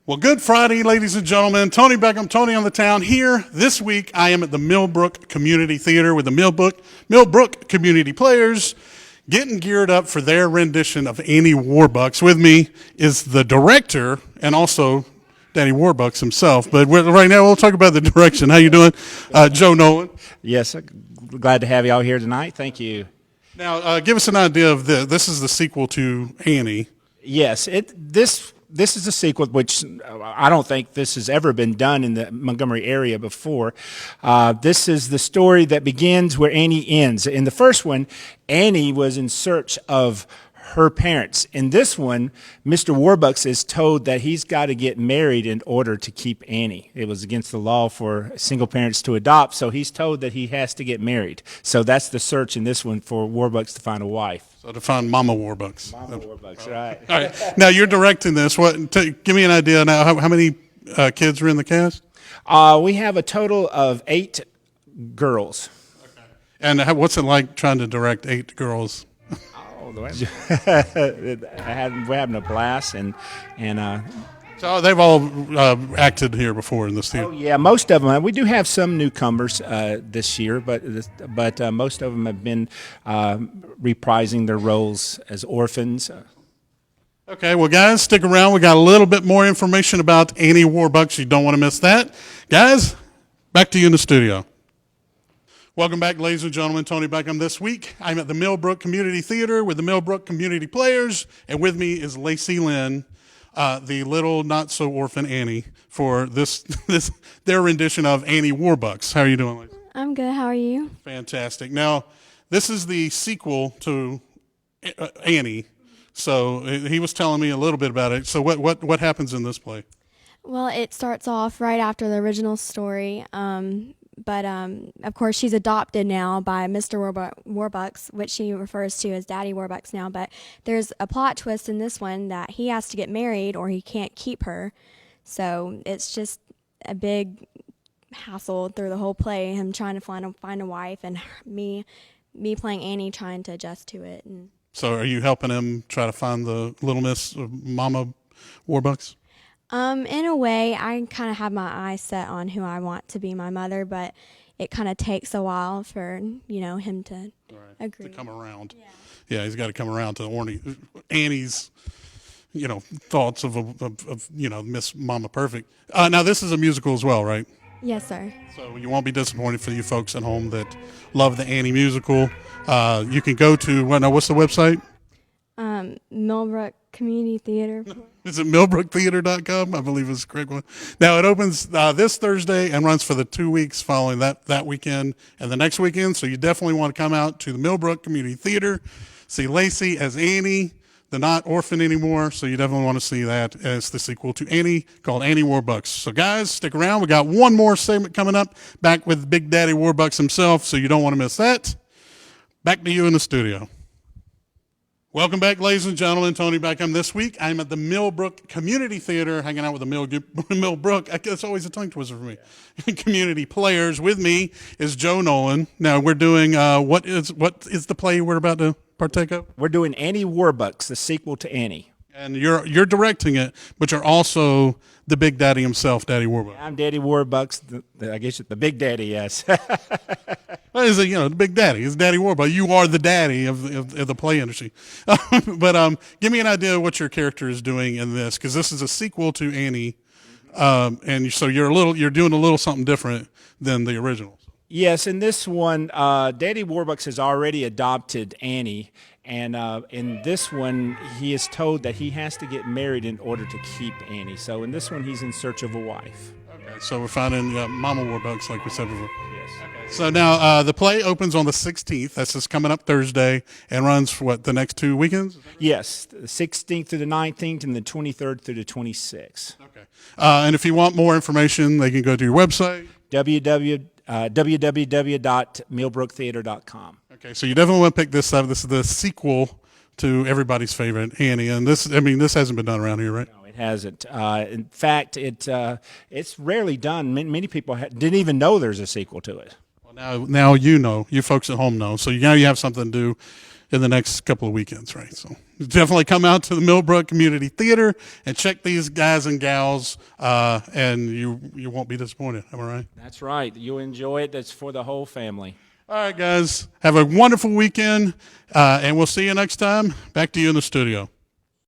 Well, good Friday, ladies and gentlemen. Tony Beckham, Tony on the Town here. This week, I am at the Millbrook Community Theater with the Millbrook Community Players getting geared up for their rendition of Annie Warbucks. With me is the director and also Danny Warbucks himself. But right now, we'll talk about the direction. How you doing, Joe Nolan? Yes, glad to have you all here tonight. Thank you. Now, give us an idea of this. This is the sequel to Annie. Yes, this is a sequel, which I don't think this has ever been done in the Montgomery area before. This is the story that begins where Annie ends. In the first one, Annie was in search of her parents. In this one, Mr. Warbucks is told that he's got to get married in order to keep Annie. It was against the law for single parents to adopt, so he's told that he has to get married. So that's the search in this one for Warbucks to find a wife. So to find Mama Warbucks. Mama Warbucks, right. All right. Now, you're directing this. Give me an idea now. How many kids are in the cast? We have a total of 8 girls. Okay. And what's it like trying to direct 8 girls? We're having a blast, and so they've all acted here before in this theater. Oh yeah, most of them. We do have some newcomers this year, but most of them have been reprising their roles as orphans. Okay, well, guys, stick around. We got a little bit more information about Annie Warbucks. You don't want to miss that, guys. Back to you in the studio. Welcome back, ladies and gentlemen. Tony Beckham. This week, I'm at the Millbrook Community Theater with the Millbrook Community Players, and with me is Lacey Lynn, the little not-so-orphan Annie, for their rendition of Annie Warbucks. How are you doing, Lacey? I'm good. How are you? Fantastic. Now, this is the sequel to Annie, so he was telling me a little bit about it. So what happens in this play? Well, it starts off right after the original story. But of course, she's adopted now by Mr. Warbucks, which she refers to as Daddy Warbucks now. But there's a plot twist in this one that he has to get married or he can't keep her. So it's just a big hassle through the whole play, him trying to find a wife, and me playing Annie trying to adjust to it. And so are you helping him try to find the little Miss Mama Warbucks? In a way, I kind of have my eyes set on who I want to be my mother, but it kind of takes a while for, him to agree. To come around. Yeah, he's got to come around to Annie's, thoughts of Miss Mama Perfect. Now, this is a musical as well, right? Yes, sir. So you won't be disappointed for you folks at home that love the Annie musical. You can go to, what's the website? Millbrook Community Theater. Is it millbrooktheater.com? I believe is the correct one. Now, it opens this Thursday and runs for the 2 weeks following that weekend and the next weekend. So you definitely want to come out to the Millbrook Community Theater, see Lacey as Annie, the not orphan anymore. So you definitely want to see that as the sequel to Annie called Annie Warbucks. So guys, stick around. We got one more segment coming up, back with Big Daddy Warbucks himself. So you don't want to miss that. Back to you in the studio. Welcome back, ladies and gentlemen. Tony Beckham. This week, I'm at the Millbrook Community Theater, hanging out with the Millbrook. It's always a tongue twister for me. Community Players. With me is Joe Nolan. Now, we're doing, what is the play we're about to partake of? We're doing Annie Warbucks, the sequel to Annie. And you're directing it, but you're also the Big Daddy himself, Daddy Warbucks. Yeah, I'm Daddy Warbucks. I guess the Big Daddy, yes. Well, is it, the Big Daddy? It's Daddy Warbucks. You are the daddy of the play industry. But give me an idea of what your character is doing in this, because this is a sequel to Annie, and so you're doing a little something different than the original. Yes, in this one, Daddy Warbucks has already adopted Annie, and in this one, he is told that he has to get married in order to keep Annie. So in this one, he's in search of a wife. Okay, so we're finding Mama Warbucks, like we said before. Yes. Okay. So now the play opens on the 16th. That's just coming up Thursday, and runs for the next 2 weekends? Yes, the 16th through the 19th, and the 23rd through the 26th. Okay. And if you want more information, they can go to your website. www.millbrooktheater.com. Okay, so you definitely want to pick this up. This is the sequel to everybody's favorite Annie, and this hasn't been done around here, right? No, it hasn't. In fact, it's rarely done. Many people didn't even know there's a sequel to it. Well, now you folks at home know. So now you have something to do in the next couple of weekends, right? So definitely come out to the Millbrook Community Theater and check these guys and gals, and you won't be disappointed. Am I right? That's right. You'll enjoy it. That's for the whole family. All right, guys. Have a wonderful weekend, and we'll see you next time. Back to you in the studio.